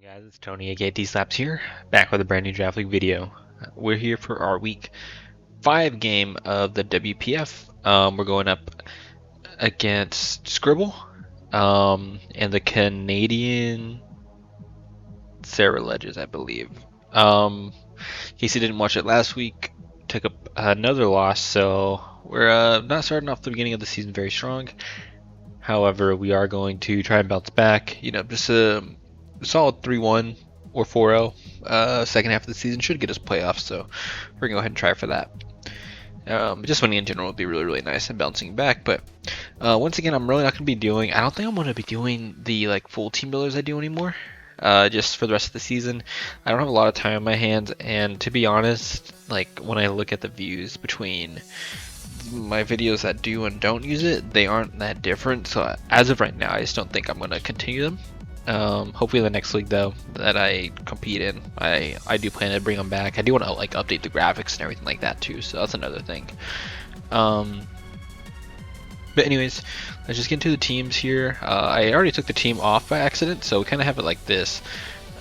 Guys, it's Tony aka D-Slaps here, back with a brand new Draft League video. We're here for our week 5 game of the WPF. We're going up against Scribble and the Canadian Sarah Ledges, I believe. In case you didn't watch it last week, took up another loss, so we're not starting off the beginning of the season very strong. However, we are going to try and bounce back. Just a solid 3-1 or 4-0. Second half of the season should get us playoffs, so we're gonna go ahead and try for that. Just winning in general would be really nice and bouncing back. But once again, I'm really not gonna be doing. I don't think I'm gonna be doing the full team builders I do anymore. Just for the rest of the season, I don't have a lot of time on my hands, and to be honest, when I look at the views between my videos that do and don't use it, they aren't that different. So as of right now, I just don't think I'm gonna continue them. Hopefully the next league though that I compete in, I do plan to bring them back. I do want to update the graphics and everything like that too, so that's another thing. But anyways, let's just get into the teams here. I already took the team off by accident, so we kind of have it like this.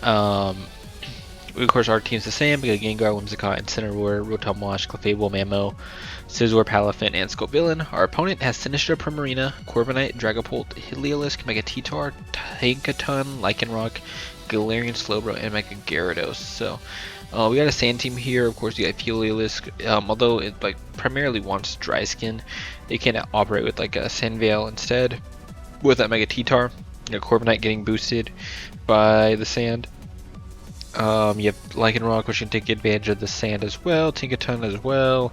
Of course, our team's the same. We got Gengar, Whimsicott, Incineroar, Rotom Wash, Clefable, Mammo, Scizor, Palafin, and Scovillain. Our opponent has Sinistcha, Primarina, Corviknight, Dragapult, Heliolisk, Mega T-Tar, Tankaton, Lycanroc, Galarian Slowbro, and Mega Gyarados. So we got a sand team here. Of course, you got Heliolisk. Although it primarily wants Dry Skin, it can operate with a Sand Veil instead. With that Mega T-Tar, Corviknight getting boosted by the sand. You have Lycanroc, which can take advantage of the sand as well. Tinkaton as well.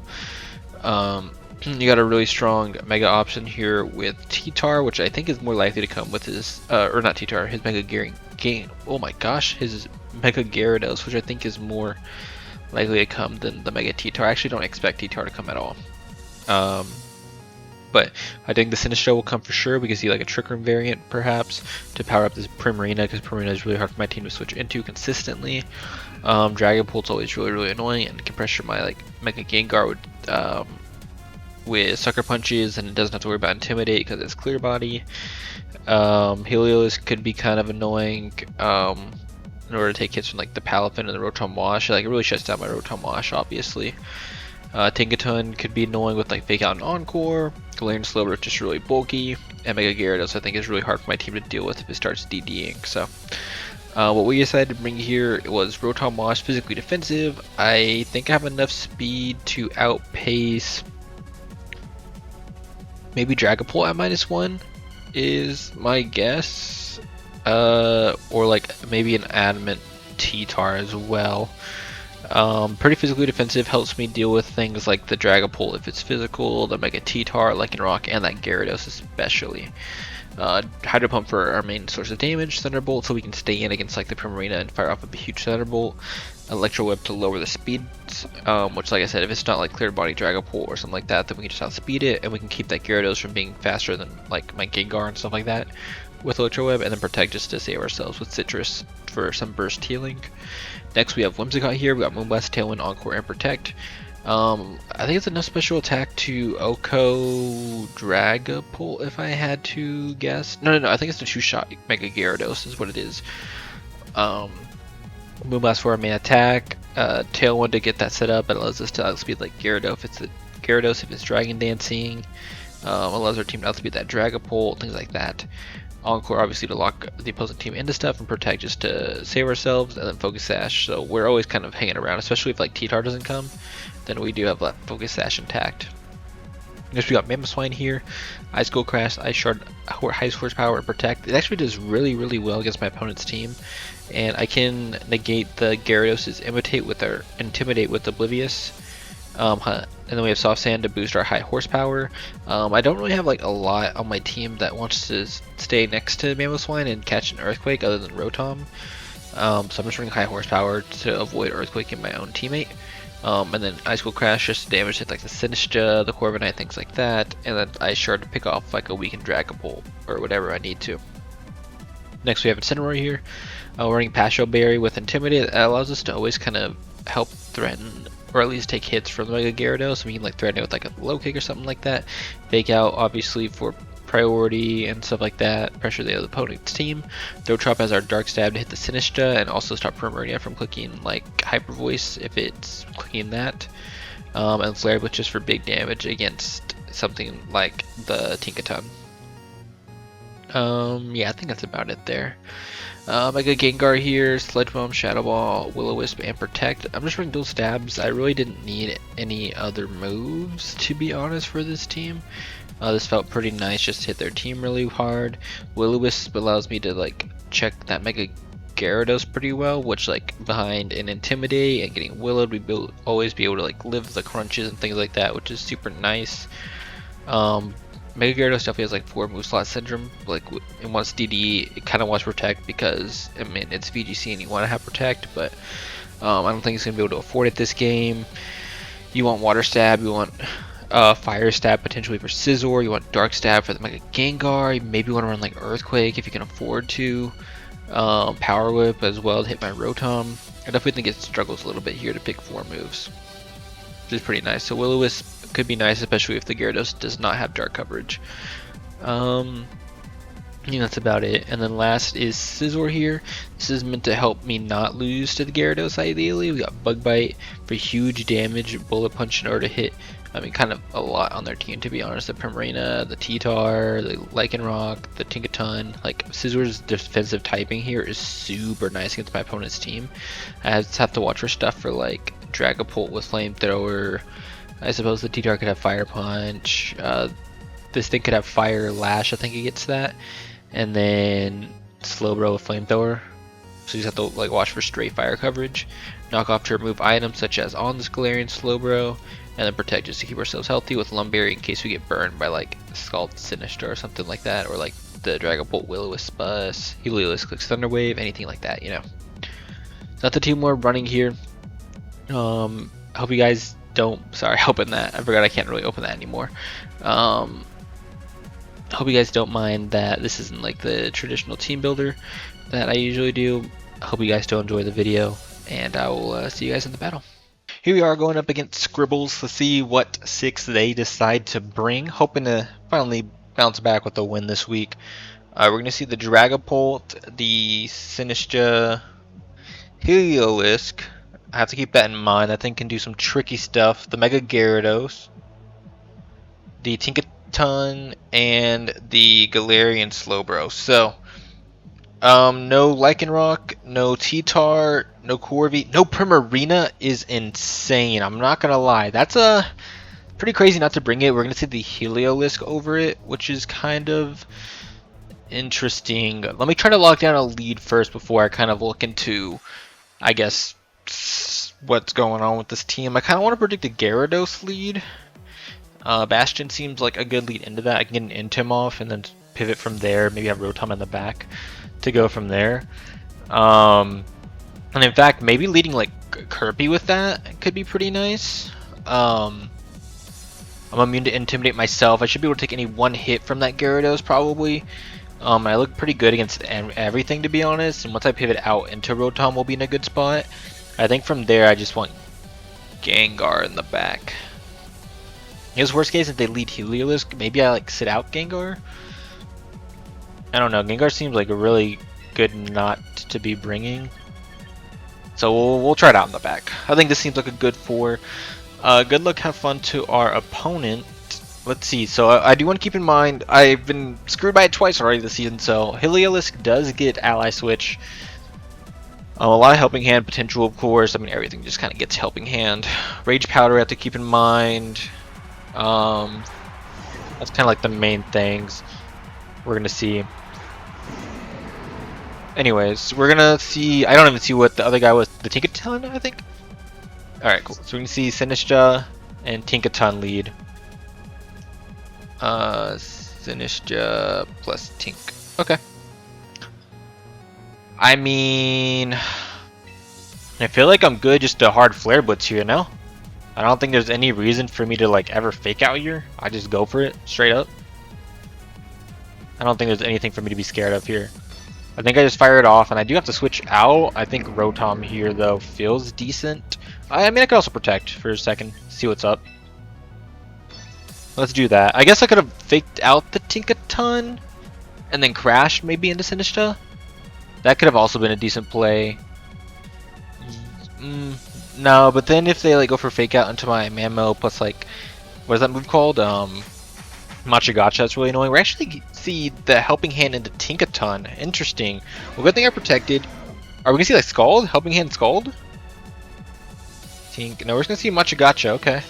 You got a really strong Mega option here with T-Tar, which I think is more likely to come with his, or not T-Tar, his Mega oh my gosh, his Mega Gyarados, which I think is more likely to come than the Mega T-Tar. I actually don't expect T-Tar to come at all. But I think the Sinistcha will come for sure. We can see a Trick Room variant perhaps to power up this Primarina, because Primarina is really hard for my team to switch into consistently. Dragapult's always really annoying and can pressure my Mega Gengar with Sucker Punches, and it doesn't have to worry about Intimidate because it's Clear Body. Helios could be kind of annoying in order to take hits from the Palafin and the Rotom Wash. It really shuts down my Rotom Wash, obviously. Tinkaton could be annoying with Fake Out and Encore. Galarian Slowbro is just really bulky, and Mega Gyarados I think is really hard for my team to deal with if it starts DDing. So what we decided to bring here was Rotom Wash, physically defensive. I think I have enough speed to outpace maybe Dragapult at -1 is my guess, or maybe an Adamant T-Tar as well. Pretty physically defensive, helps me deal with things like the Dragapult if it's physical, the Mega T-Tar, Lycanroc, and that Gyarados especially. Hydro Pump for our main source of damage, Thunderbolt so we can stay in against the Primarina and fire off a huge Thunderbolt, Electro Whip to lower the speeds, which like I said, if it's not Clear Body Dragapult or something like that, then we can just outspeed it, and we can keep that Gyarados from being faster than my Gengar and stuff like that with Electro Web, and then Protect just to save ourselves with Citrus for some burst healing. Next we have Whimsicott here. We got Moonblast, Tailwind, Encore, and Protect. I think it's enough special attack to Oko Dragapult if I had to guess. No, I think it's a 2-shot Mega Gyarados is what it is. Moonblast for our main attack. Tailwind to get that set up. It allows us to outspeed Gyarados if it's Dragon Dancing. Allows our team to outspeed that Dragapult, things like that. Encore obviously to lock the opposing team into stuff, and Protect just to save ourselves, and then Focus Sash. So we're always kind of hanging around, especially if T-Tar doesn't come, then we do have that Focus Sash intact. Next we got Mamoswine here. Ice Cold Crash, Ice Shard, Ice Horsepower, and Protect. It actually does really well against my opponent's team, and I can negate the Gyarados' Intimidate with Oblivious. And then we have Soft Sand to boost our high horsepower. I don't really have a lot on my team that wants to stay next to Mamoswine and catch an Earthquake other than Rotom. So I'm just running high horsepower to avoid Earthquake in my own teammate. And then Ice Cold Crash just to damage hit the Sinistcha, the Corviknight, things like that. And then Ice Shard to pick off a weakened Dragapult or whatever I need to. Next we have Incineroar here. We're running Passion Berry with Intimidate. That allows us to always kind of help threaten or at least take hits from the Mega Gyarados, so we can threaten it with a low kick or something like that. Fake Out obviously for priority and stuff like that, pressure the other opponent's team. Throw Chop has our Dark Stab to hit the Sinistra and also stop Primarina from clicking like Hyper Voice if it's clicking that. And Flare Blitz just for big damage against something like the Tinkaton. Yeah, I think that's about it there. I got Gengar here, Sludge Bomb, Shadow Ball, Will-O-Wisp, and Protect. I'm just running dual stabs. I really didn't need any other moves, to be honest, for this team. This felt pretty nice, just to hit their team really hard. Will-O-Wisp allows me to like check that Mega Gyarados pretty well, which like behind an Intimidate and getting Willowed, we always be able to like live the crunches and things like that, which is super nice. Mega Gyarados definitely has like 4 move slot syndrome. Like in wants DD, it kind of wants Protect because I mean it's VGC and you want to have Protect, but I don't think it's gonna be able to afford it this game. You want Water Stab, you want Fire Stab potentially for Scizor, you want Dark Stab for the Mega Gengar. You maybe want to run like Earthquake if you can afford to. Power Whip as well to hit my Rotom. I definitely think it struggles a little bit here to pick 4 moves, which is pretty nice. So Will-O-Wisp could be nice, especially if the Gyarados does not have dark coverage. That's about it. And then last is Scizor here. This is meant to help me not lose to the Gyarados ideally. We got Bug Bite for huge damage, Bullet Punch in order to hit, I mean, kind of a lot on their team, to be honest. The Primarina, the T-Tar, the Lycanroc, the Tinkaton. Like, Scizor's defensive typing here is super nice against my opponent's team. I just have to watch for stuff for, like, Dragapult with Flamethrower. I suppose the T-Tar could have Fire Punch. This thing could have Fire Lash, I think it gets that. And then Slowbro with Flamethrower. So you just have to like watch for straight fire coverage. Knock off to remove items such as on this Galarian Slowbro. And then Protect just to keep ourselves healthy with Lumberry in case we get burned by like Scald Sinistra or something like that. Or like the Dragapult Will-O-Wisp Bus, Heliolisk clicks Thunder Wave, anything like that, you know. That's the team we're running here. I hope you guys don't, sorry, open that. I forgot I can't really open that anymore. Hope you guys don't mind that this isn't like the traditional team builder that I usually do. I hope you guys do enjoy the video, and I will see you guys in the battle. Here we are going up against Scribbles. Let's see what 6 they decide to bring. Hoping to finally bounce back with a win this week. We're going to see the Dragapult, the Sinistra, Heliolisk. I have to keep that in mind. That thing can do some tricky stuff. The Mega Gyarados, the Tinkaton, and the Galarian Slowbro. So, no Lycanroc, no T-Tar, no Corvi, no Primarina is insane. I'm not gonna lie. That's pretty crazy not to bring it. We're gonna see the Heliolisk over it, which is kind of interesting. Let me try to lock down a lead first before I kind of look into, I guess, what's going on with this team. I kind of want to predict a Gyarados lead. Bastion seems like a good lead into that. I can get an Intim off and then pivot from there. Maybe have Rotom in the back to go from there. And in fact, maybe leading like Kirby with that could be pretty nice. I'm immune to Intimidate myself. I should be able to take any one hit from that Gyarados probably. I look pretty good against everything, to be honest. And once I pivot out into Rotom, we'll be in a good spot. I think from there, I just want Gengar in the back. I guess worst case, if they lead Heliolisk, maybe I like sit out Gengar. I don't know. Gengar seems like a really good not to be bringing. So we'll try it out in the back. I think this seems like a good 4. Good luck, have fun to our opponent. Let's see. So I do want to keep in mind, I've been screwed by it twice already this season. So Heliolisk does get Ally Switch. A lot of Helping Hand potential, of course. I mean, everything just kind of gets Helping Hand. Rage Powder I have to keep in mind. That's kind of like the main things we're going to see. Anyways, we're going to see, I don't even see what the other guy was, the Tinkaton, I think? Alright, cool. So we're going to see Sinistra and Tinkaton lead. Sinistra plus Tink. Okay. I mean, I feel like I'm good just to hard Flare Blitz here, no? I don't think there's any reason for me to like ever fake out here. I just go for it straight up. I don't think there's anything for me to be scared of here. I think I just fire it off, and I do have to switch out. I think Rotom here though feels decent. I mean, I could also Protect for a second, see what's up. Let's do that. I guess I could have faked out the Tinkaton and then crashed maybe into Sinistcha. That could have also been a decent play. No, but then if they like go for fake out into my Mammo plus like, what is that move called? Machagacha, that's really annoying. We actually see the helping hand into Tinkaton. Interesting. Well, good thing I protected. Are we gonna see like Scald? Helping hand Scald? No, we're just gonna see Machagacha, okay.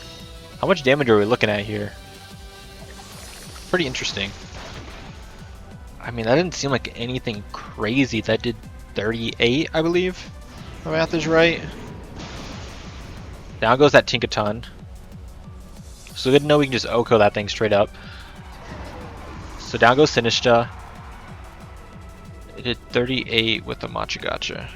How much damage are we looking at here? Pretty interesting. I mean, that didn't seem like anything crazy. That did 38, I believe. If my math is right. Down goes that Tinkaton. So good to know we can just Oko that thing straight up. So down goes Sinistcha. It did 38 with the Machagacha.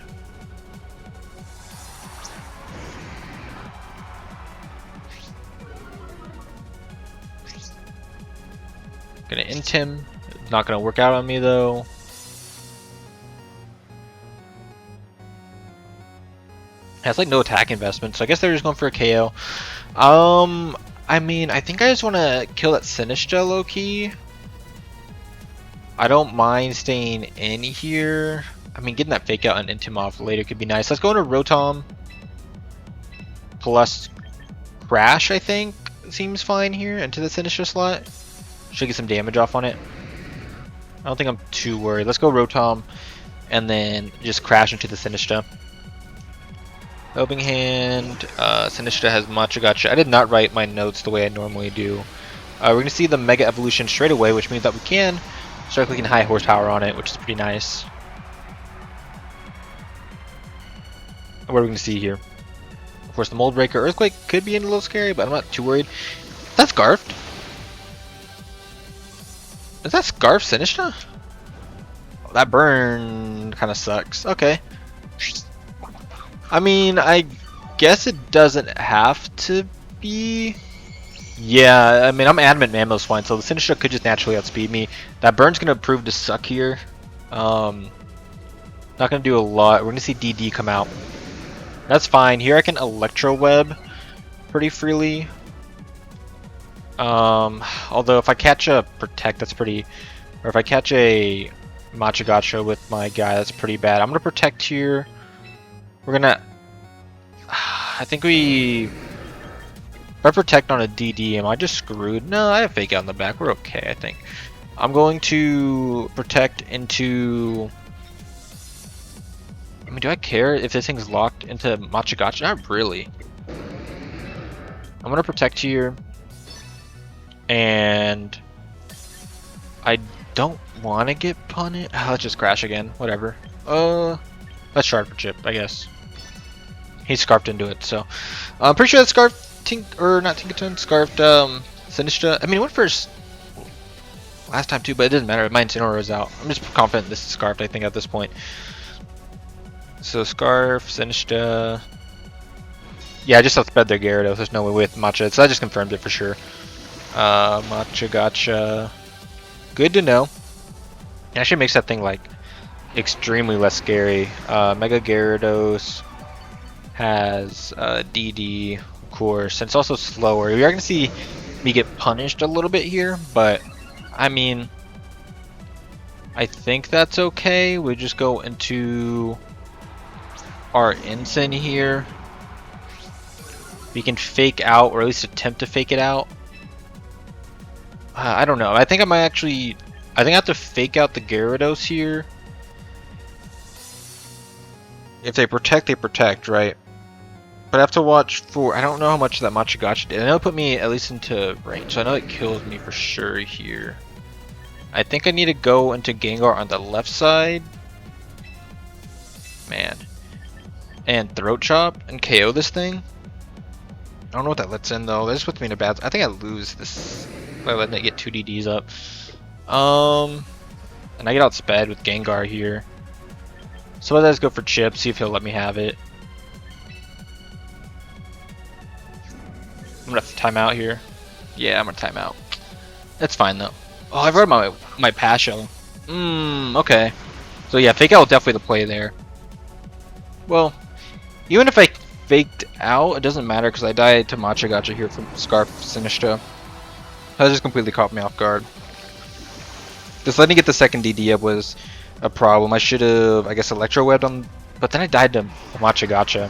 Gonna int him. Not gonna work out on me though. Has like no attack investment, so I guess they're just going for a KO. I mean, I think I just want to kill that Sinistcha low key. I don't mind staying in here. I mean, getting that fake out and int him off later could be nice. Let's go into Rotom plus Crash. I think seems fine here into the Sinistcha slot. Should get some damage off on it. I don't think I'm too worried. Let's go Rotom and then just crash into the Sinistcha. Helping hand, Sinistcha has Machagacha. I did not write my notes the way I normally do. We're going to see the Mega Evolution straight away, which means that we can start clicking high horsepower on it, which is pretty nice. What are we going to see here? Of course, the Mold Breaker Earthquake could be a little scary, but I'm not too worried. That's Scarfed. Is that Scarf Sinistcha? Oh, that burn kind of sucks. Okay. I mean, I guess it doesn't have to be. Yeah, I mean, I'm adamant Mammo's fine, so the Sinistcha could just naturally outspeed me. That burn's gonna prove to suck here. Not gonna do a lot. We're gonna see DD come out. That's fine. Here I can Electro Web pretty freely. Although if I catch a Protect, that's pretty. Or if I catch a Machagacha with my guy, that's pretty bad. I'm gonna Protect here. We're gonna. I think we. If I Protect on a DD, am I just screwed? No, I have Fake Out in the back. We're okay, I think. I'm going to Protect into. I mean, do I care if this thing's locked into Machagacha? Not really. I'm gonna Protect here. And. I don't want to get punted. Let's just crash again. Whatever. Let's Shard for Chip, I guess. He scarfed into it, so I'm pretty sure that scarfed not Tinkaton, scarfed Sinistcha. I mean, it went first last time too, but it doesn't matter. My Incineroar is out. I'm just confident this is scarfed, I think, at this point. So Scarf, Sinistcha. Yeah, I just outsped their Gyarados. There's no way with Matcha, so I just confirmed it for sure. Machagacha. Good to know. It actually makes that thing like extremely less scary. Mega Gyarados has DD, of course, and it's also slower. We are going to see me get punished a little bit here, but I mean, I think that's okay. We just go into our Ensign here. We can fake out, or at least attempt to fake it out. I don't know. I think I might actually. I think I have to fake out the Gyarados here. If they protect, right? But I have to watch for. I don't know how much that Machagacha did. I know it put me at least into range, so I know it kills me for sure here. I think I need to go into Gengar on the left side. Man. And Throat Chop and KO this thing. I don't know what that lets in though. That just puts me in a bad. I think I lose this by letting it get 2 DDs up. And I get outsped with Gengar here. So let's go for Chip, see if he'll let me have it. I'm gonna have to time out here. Yeah, I'm gonna time out. That's fine though. Oh, I've read my Pasho. Okay. So yeah, fake out was definitely the play there. Well, even if I faked out, it doesn't matter because I died to Machagacha here from Scarf Sinistcha. That just completely caught me off guard. Just letting me get the second DD up was a problem. I should have, I guess, Electro Webbed on, but then I died to Matcha Gotcha.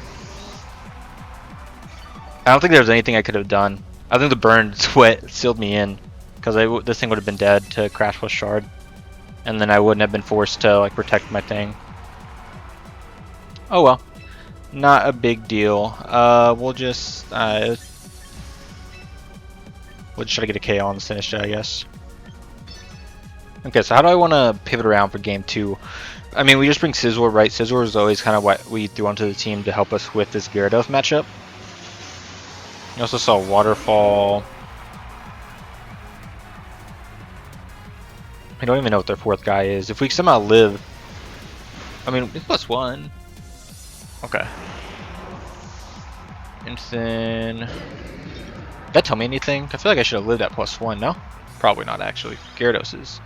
I don't think there was anything I could have done. I think the burn sweat sealed me in, because this thing would have been dead to Crash plus Shard, and then I wouldn't have been forced to like protect my thing. Oh well, not a big deal. We'll just try to get a KO on the Sinistra, I guess. Okay, so how do I want to pivot around for game 2? I mean, we just bring Scizor, right? Scizor is always kind of what we threw onto the team to help us with this Gyarados matchup. You also saw Waterfall. I don't even know what their 4th guy is. If we somehow live... I mean, it's +1. Okay. And then... Did that tell me anything? I feel like I should have lived at +1, no? Probably not, actually. Gyarados is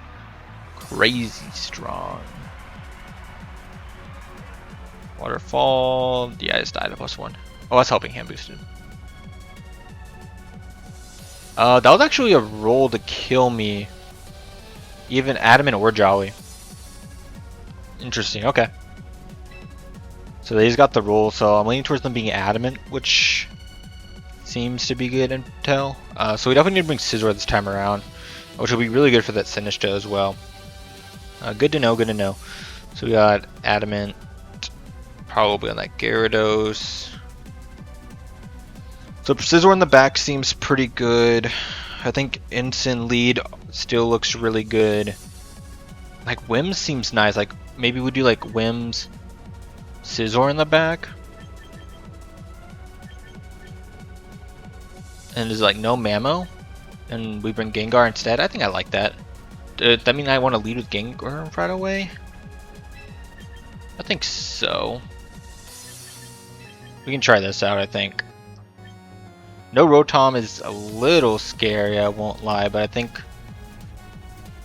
crazy strong. Waterfall. Yeah, I just died at +1. Oh, that's helping hand boosted. That was actually a roll to kill me. Even Adamant or Jolly. Interesting, okay. So they just got the roll, so I'm leaning towards them being Adamant, which seems to be good intel. So we definitely need to bring Scizor this time around, which will be really good for that Sinistra as well. Good to know, good to know. So we got Adamant, probably on that Gyarados. So Scizor in the back seems pretty good. I think Ensign lead still looks really good. Like Wims seems nice. Like maybe we do like Wims, Scizor in the back. And there's like no Mamo. And we bring Gengar instead. I think I like that. Does that mean I want to lead with Gengar right away? I think so. We can try this out, I think. No Rotom is a little scary, I won't lie, but I think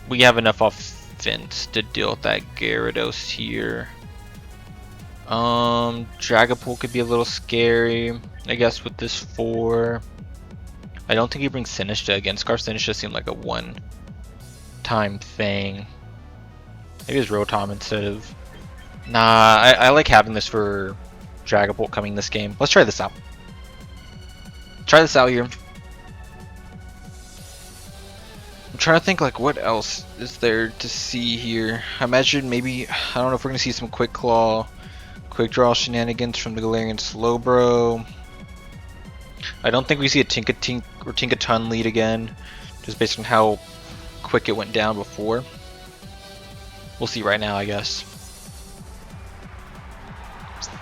we have enough offense to deal with that Gyarados here. Dragapult could be a little scary, I guess, with this 4. I don't think he brings Sinistra again. Scarf Sinistra seemed like a one-time thing. Maybe it's Rotom instead of... Nah, I like having this for Dragapult coming this game. Let's try this out. Try this out here. I'm trying to think like what else is there to see here. I imagine maybe, I don't know if we're going to see some Quick Claw, Quick Draw shenanigans from the Galarian Slowbro. I don't think we see a Tinkaton or Tinkaton lead again, just based on how quick it went down before. We'll see right now, I guess.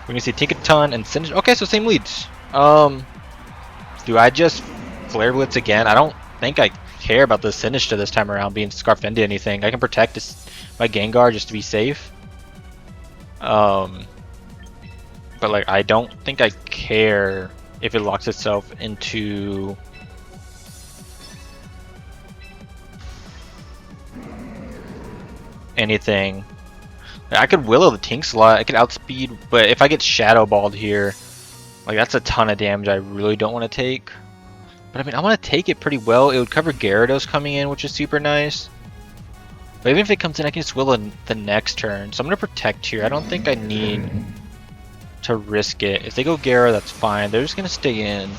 We're going to see Tinkaton and Sinistra. Okay, so same leads. Do I just Flare Blitz again? I don't think I care about the Sinistra this time around being scarfed into anything. I can protect my Gengar just to be safe. But like I don't think I care if it locks itself into anything. I could Willow the Tinks a lot. I could outspeed, but if I get Shadow Balled here, like that's a ton of damage I really don't want to take. But I mean, I want to take it pretty well. It would cover Gyarados coming in, which is super nice. But even if it comes in, I can just Willow the next turn. So I'm going to protect here. I don't think I need to risk it. If they go Gyara, that's fine. They're just going to stay in.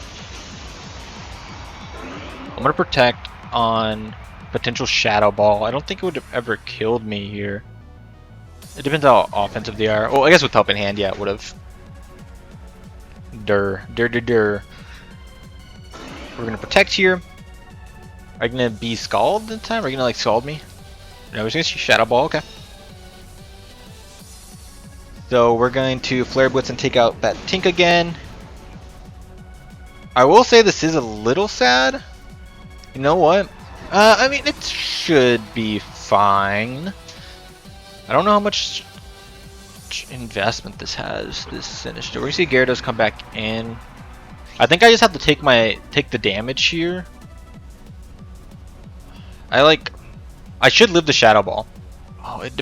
I'm going to protect on potential Shadow Ball. I don't think it would have ever killed me here. It depends how offensive they are. Oh, I guess with Help in Hand, yeah, it would have. We're gonna protect here. Are you gonna be Scald this time? Are you gonna like Scald me? No, we're gonna see Shadow Ball, okay. So we're going to Flare Blitz and take out that Tink again. I will say this is a little sad. You know what? I mean, it should be fine. I don't know how much investment this has, this Sinistra. We're gonna see Gyarados come back in. I think I just have to take the damage here. I should live the Shadow Ball. Oh, it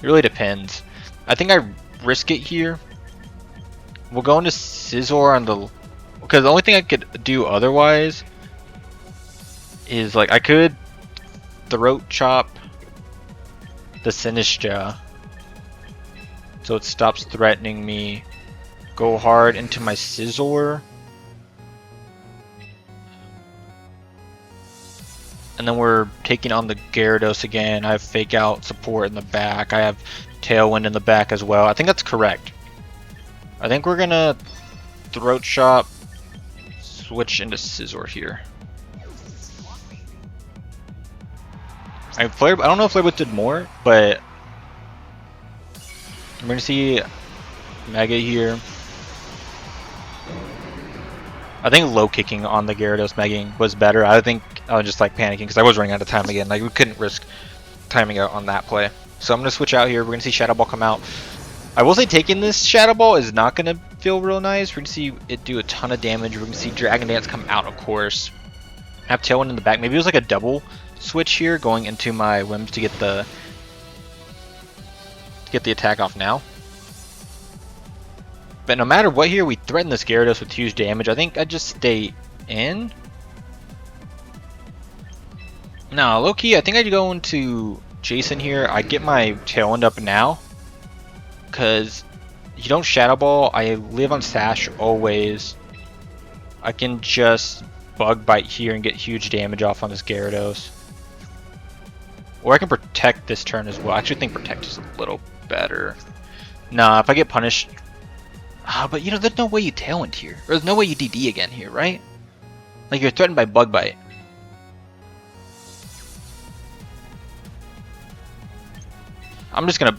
really depends. I think I risk it here. We'll go into Scizor on the, because the only thing I could do otherwise is like I could throat chop the Sinistra so it stops threatening me. Go hard into my Scizor. And then we're taking on the Gyarados again. I have Fake Out support in the back. I have Tailwind in the back as well. I think that's correct. I think we're gonna Throat Chop, switch into Scizor here. I don't know if Flare Blitz did more, but I'm gonna see Mega here. I think low kicking on the Gyarados Megging was better. I think I was just like panicking because I was running out of time again. Like we couldn't risk timing out on that play. So I'm gonna switch out here. We're gonna see Shadow Ball come out. I will say taking this Shadow Ball is not gonna feel real nice. We're gonna see it do a ton of damage. We're gonna see Dragon Dance come out, of course. Have Tailwind in the back. Maybe it was like a double switch here, going into my Wims to get the attack off now. But no matter what here, we threaten this Gyarados with huge damage. I think I just stay in. No, low-key, I think I'd go into Jason here. I get my Tailwind up now. Because you don't Shadow Ball. I live on Sash always. I can just Bug Bite here and get huge damage off on this Gyarados. Or I can Protect this turn as well. I actually think Protect is a little better. Nah, if I get punished... but you know, there's no way you Tailwind here. Or there's no way you DD again here, right? Like, you're threatened by Bug Bite. I'm just gonna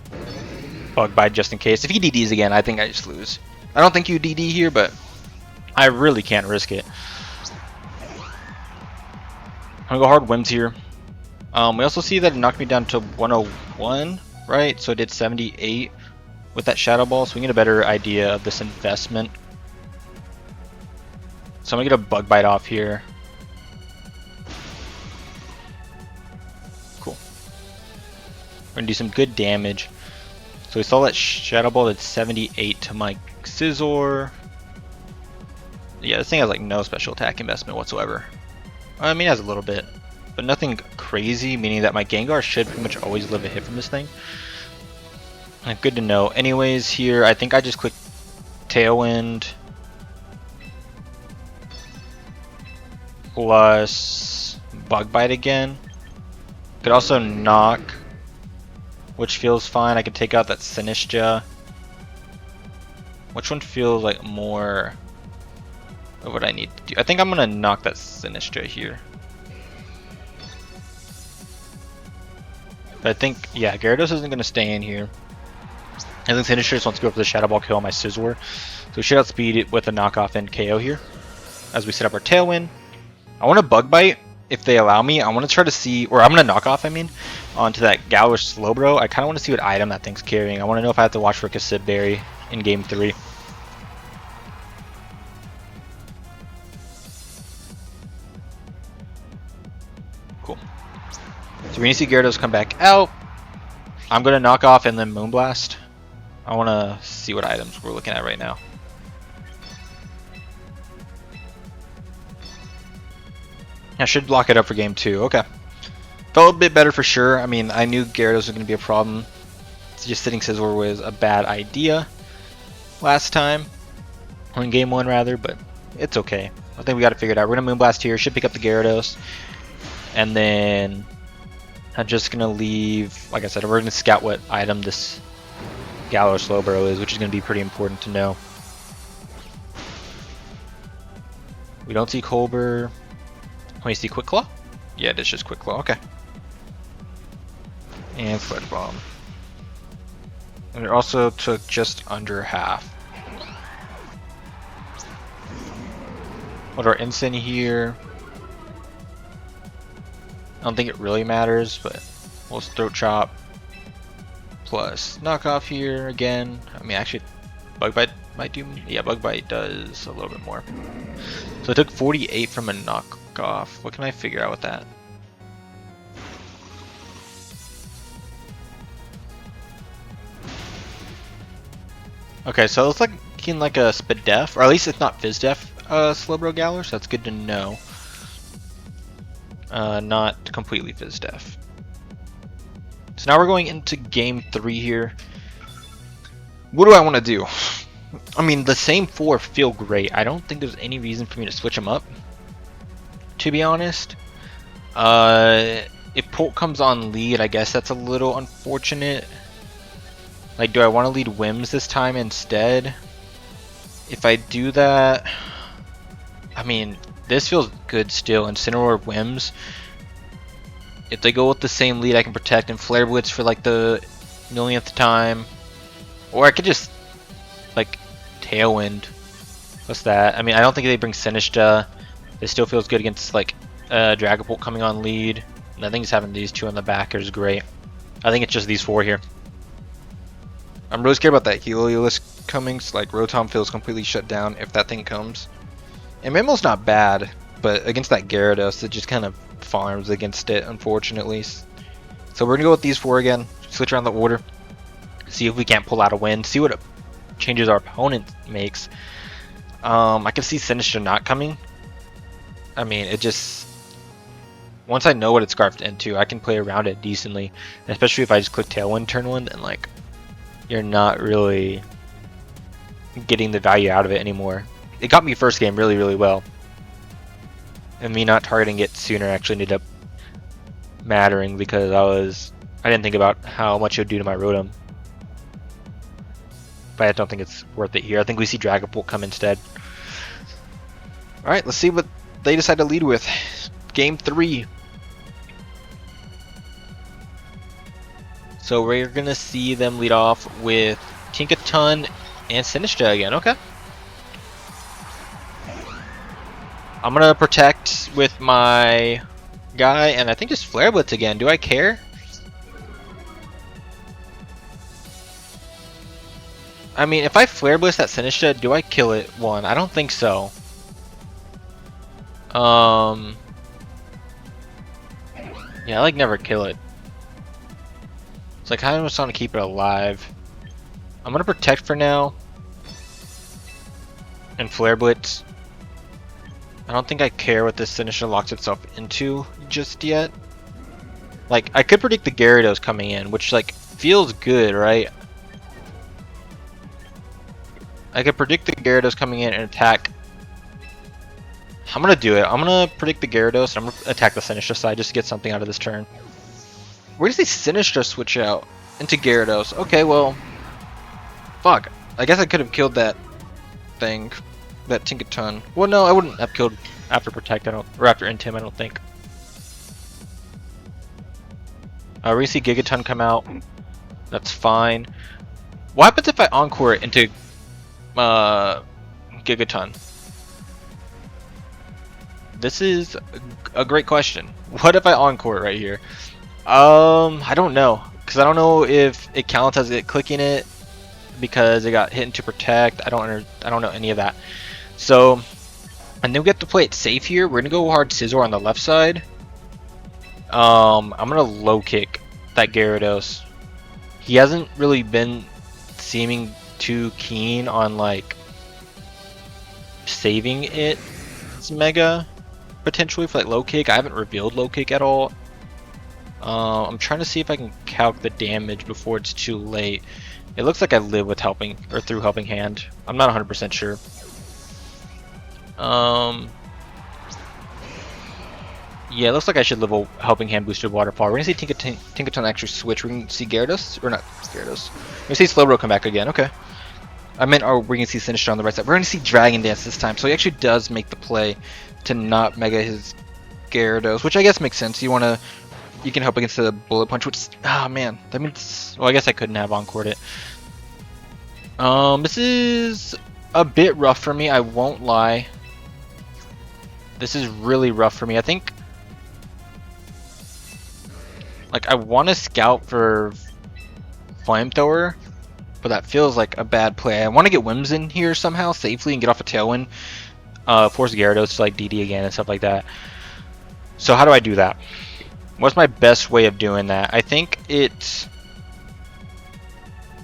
Bug Bite just in case. If he DDs again, I think I just lose. I don't think you DD here, but I really can't risk it. I'm gonna go hard Wims here. We also see that it knocked me down to 101, right? So it did 78 with that Shadow Ball, so we get a better idea of this investment. So I'm gonna get a Bug Bite off here. Cool. We're gonna do some good damage. So we saw that Shadow Ball did 78 to my Scizor. Yeah, this thing has like no special attack investment whatsoever. I mean, it has a little bit, but nothing crazy, meaning that my Gengar should pretty much always live a hit from this thing. Good to know. Anyways, here, I think I just click Tailwind. Plus Bug Bite again. Could also Knock, which feels fine. I could take out that Sinistra. Which one feels like more of what I need to do? I think I'm going to knock that Sinistra here. But I think, yeah, Gyarados isn't going to stay in here. I think Sinistra just wants to go for the Shadow Ball kill on my Scizor. So we should outspeed it with a knockoff and KO here. As we set up our Tailwind. I want to Bug Bite if they allow me. I want to try to see, or I'm going to knock off, onto that Galarian Slowbro. I kind of want to see what item that thing's carrying. I want to know if I have to watch for Cassib Berry in Game 3. Cool. So we're going to see Gyarados come back out. I'm going to knock off and then Moonblast. I want to see what items we're looking at right now. I should lock it up for game 2. Okay. Felt a bit better for sure. I mean, I knew Gyarados was going to be a problem. Just sitting Scizor was a bad idea last time. Or in game 1 rather, but it's okay. I think we got to figure it out. We're going to Moonblast here. Should pick up the Gyarados. And then I'm just going to leave, like I said, we're going to scout what item this Galarian Slowbro is, which is going to be pretty important to know. We don't see Colbur. We see Quick Claw? Yeah, it's just Quick Claw. Okay. And Flare Bomb. And it also took just under half. What our instant here? I don't think it really matters, but we'll Throat Chop. Plus knockoff here again. I mean, actually, Bug Bite might do. Yeah, Bug Bite does a little bit more. So it took 48 from a knockoff. What can I figure out with that? Okay, so it's like a Spadef, or at least it's not Fizdef Slowbro Galar, so that's good to know. not completely Fizz Def. So now we're going into game 3 here. What do I want to do? I mean, the same 4 feel great. I don't think there's any reason for me to switch them up, to be honest. If Polk comes on lead, I guess that's a little unfortunate. Like, do I want to lead Wims this time instead? If I do that, I mean, this feels good still. Incineroar Wims. If they go with the same lead, I can protect and Flare Blitz for like the millionth time. Or I could just, like, Tailwind. What's that? I mean, I don't think they bring Sinistcha. It still feels good against, like, Dragapult coming on lead. And I think just having these 2 on the back is great. I think it's just these 4 here. I'm really scared about that Heliolisk coming. So, like, Rotom feels completely shut down if that thing comes. And Mammal's not bad, but against that Gyarados, it just kind of farms against it, unfortunately. So we're going to go with these 4 again. Switch around the order. See if we can't pull out a win. See what changes our opponent makes. I can see Sinistcha not coming. I mean, it just... Once I know what it's scarfed into, I can play around it decently. And especially if I just click Tailwind, turn 1, and like... You're not really getting the value out of it anymore. It got me first game really, really well. And me not targeting it sooner actually ended up mattering because I didn't think about how much it would do to my Rotom. But I don't think it's worth it here. I think we see Dragapult come instead. Alright, let's see what they decide to lead with. Game 3. So we're going to see them lead off with Tinkaton and Sinistcha again. Okay. I'm going to protect with my guy and I think just Flare Blitz again. Do I care? I mean, if I Flare Blitz that Sinistcha, do I kill it 1? I don't think so. Yeah, I like never kill it. It's like I just want to keep it alive. I'm gonna protect for now. And Flare Blitz. I don't think I care what this Sinistcha locks itself into just yet. Like, I could predict the Gyarados coming in, which like feels good, right? I could predict the Gyarados coming in and attack. I'm gonna do it. I'm gonna predict the Gyarados and I'm gonna attack the Sinistcha side just to get something out of this turn. Where does the Sinistcha switch out into Gyarados? Okay, well, fuck. I guess I could have killed that thing, that Tinkaton. Well, no, I wouldn't have killed after Protect. Or after Intim. I don't think. We're gonna see Gigaton come out. That's fine. What happens if I Encore it into Gigaton? This is a great question. What if I Encore it right here? I don't know, because I don't know if it counts as it clicking it because it got hit into Protect. I don't know any of that. So, and then we have to play it safe here. We're gonna go hard Scizor on the left side. I'm gonna low kick that Gyarados. He hasn't really been seeming too keen on like saving its Mega potentially for like low kick. I haven't revealed low kick at all. I'm trying to see if I can calc the damage before it's too late. It looks like I live with helping or through helping hand. I'm not 100% sure. Yeah, it looks like I should live a helping hand boosted waterfall. We're gonna see Tinkaton actually switch. We're gonna see Gyarados, or not Gyarados. We're gonna see Slowbro come back again. Okay. I meant, we're gonna see Sinistcha on the right side. We're gonna see Dragon Dance this time, so he actually does make the play to not Mega his Gyarados, which I guess makes sense. You can help against the Bullet Punch, which, man, that means, well, I guess I couldn't have Encored it. This is a bit rough for me, I won't lie. This is really rough for me. I think, like, I want to scout for Flamethrower, but that feels like a bad play. I want to get Wims in here somehow safely and get off a Tailwind. Force Gyarados to like DD again and stuff like that. So how do I do that? What's my best way of doing that? I think it's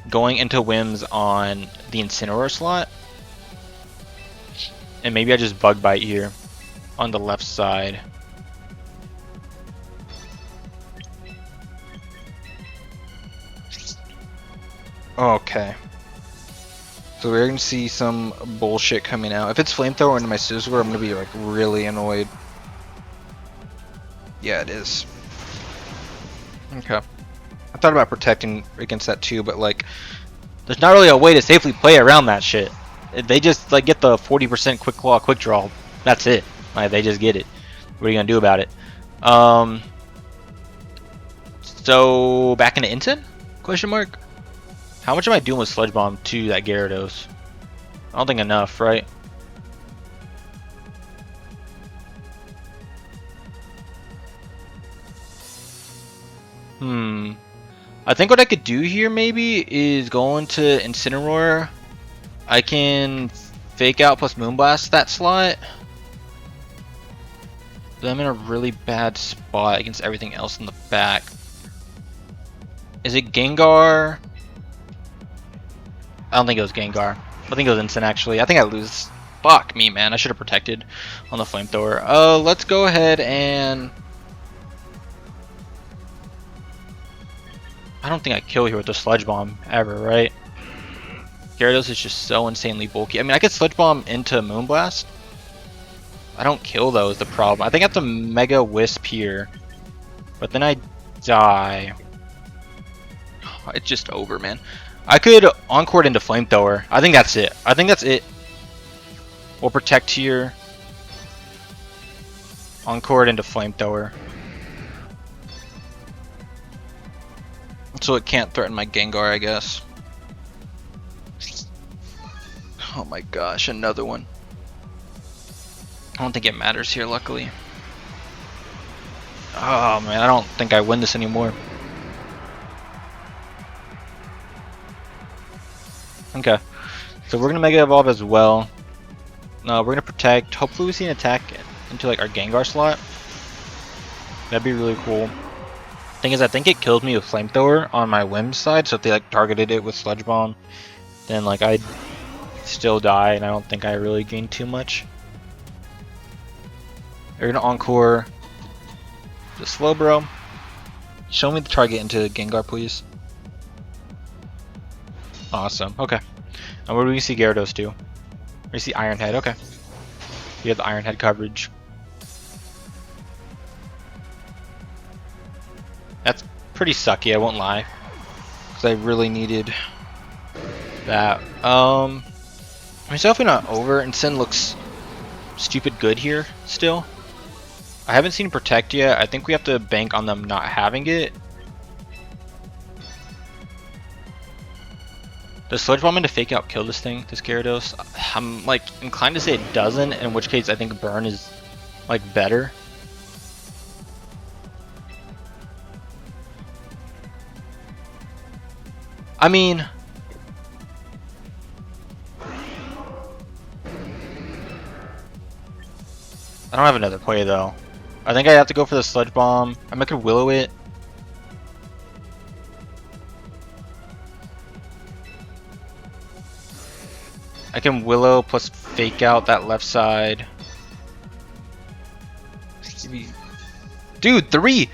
going into Wims on the Incineroar slot. And maybe I just Bug Bite here on the left side. Okay. So we're gonna see some bullshit coming out. If it's flamethrower into my Sizzler, I'm gonna be like really annoyed. Yeah, it is. Okay. I thought about protecting against that too, but like, there's not really a way to safely play around that shit. They just like get the 40% quick claw, quick draw. That's it. Like they just get it. What are you gonna do about it? So back into Inten? Question mark. How much am I doing with Sludge Bomb to that Gyarados? I don't think enough, right? I think what I could do here maybe is go into Incineroar. I can fake out plus Moonblast that slot. But I'm in a really bad spot against everything else in the back. Is it Gengar? I don't think it was Gengar. I think it was Instant actually. I think I lose. Fuck me, man. I should have protected on the flamethrower. Let's go ahead and... I don't think I kill here with the Sludge Bomb ever, right? Gyarados is just so insanely bulky. I mean, I could Sludge Bomb into Moonblast. I don't kill though is the problem. I think I have to Mega Wisp here. But then I die. It's just over, man. I could Encore into Flamethrower. I think that's it. I think that's it. We'll Protect here. Encore into Flamethrower. So it can't threaten my Gengar, I guess. Oh my gosh, another one. I don't think it matters here, luckily. Oh man, I don't think I win this anymore. Okay, so we're gonna Mega Evolve as well. No, we're gonna Protect. Hopefully we see an attack into like our Gengar slot. That'd be really cool. Thing is, I think it kills me with Flamethrower on my Whim side, so if they like targeted it with Sludge Bomb, then like I'd still die, and I don't think I really gained too much. They're gonna Encore the Slowbro. Show me the target into Gengar, please. Awesome. Okay. And what do we see Gyarados do? We see Iron Head. Okay. You have the Iron Head coverage. That's pretty sucky, I won't lie. Because I really needed that. I mean, it's definitely not over, and Sin looks stupid good here still. I haven't seen Protect yet. I think we have to bank on them not having it. Does Sludge Bomb into Fake Out kill this thing, this Gyarados? I'm like inclined to say it doesn't, in which case I think Burn is like better. I mean, I don't have another play though. I think I have to go for the Sludge Bomb. I might could Willow it. I can Willow plus Fake Out that left side. Dude, three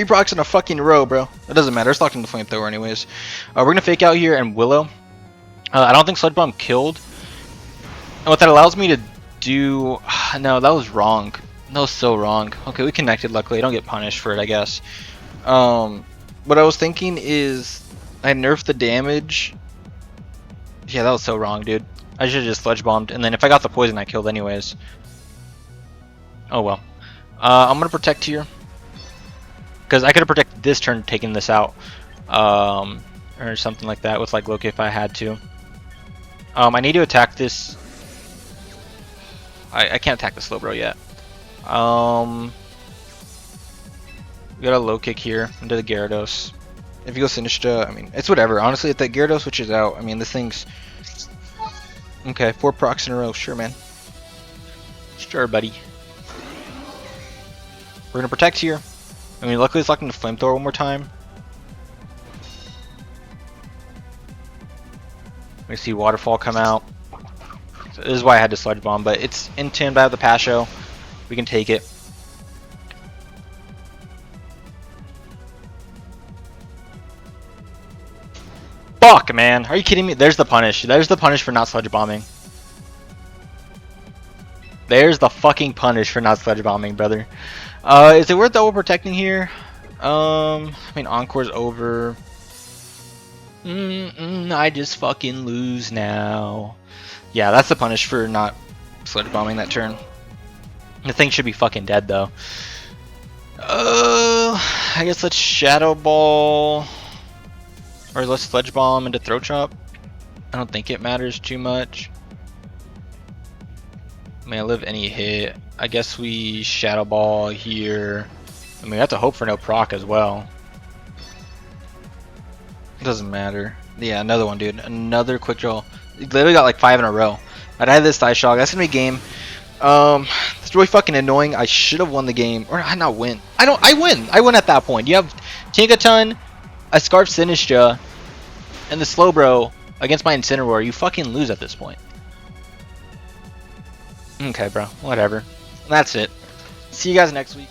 procs in a fucking row, bro. That doesn't matter. It's locked in the Flamethrower anyways. We're gonna Fake Out here and Willow. I don't think Sludge Bomb killed. And what that allows me to do... No, that was wrong. That was so wrong. Okay, we connected luckily. I don't get punished for it, I guess. What I was thinking is... I nerfed the damage. Yeah, that was so wrong, dude. I should have just Sludge Bombed. And then if I got the poison, I killed anyways. Oh well. I'm gonna Protect here. Because I could have protected this turn taking this out. Or something like that with like Loki if I had to. I need to attack this. I can't attack the Slowbro yet. We got a low kick here into the Gyarados. If you go Sinistcha, I mean, it's whatever. Honestly, if that Gyarados switches out, I mean, this thing's... Okay, 4 procs in a row. Sure, man. Sure, buddy. We're gonna Protect here. I mean, luckily it's locked into Flamethrower one more time. We see Waterfall come out. So this is why I had to Sludge Bomb, but it's in 10 by the Pasho. We can take it. Fuck, man. Are you kidding me? There's the punish. There's the punish for not sludge bombing. There's the fucking punish for not sludge bombing, brother. Is it worth double protecting here? I mean, Encore's over. I just fucking lose now. Yeah, that's the punish for not sludge bombing that turn. The thing should be fucking dead, though. I guess let's Shadow Ball. Or let's Sludge Bomb into Throat Chop. I don't think it matters too much. I mean, I live any hit. I guess we Shadow Ball here. I mean, we have to hope for no proc as well. It doesn't matter. Yeah, another one, dude. Another quick draw. Literally got like 5 in a row. I'd had this Dice Shock. That's gonna be game. It's really fucking annoying. I should have won the game, or I not win. I win. I win at that point. You have Tinkaton, a Scarf Sinistra, and the Slowbro against my Incineroar. You fucking lose at this point. Okay, bro. Whatever. That's it. See you guys next week.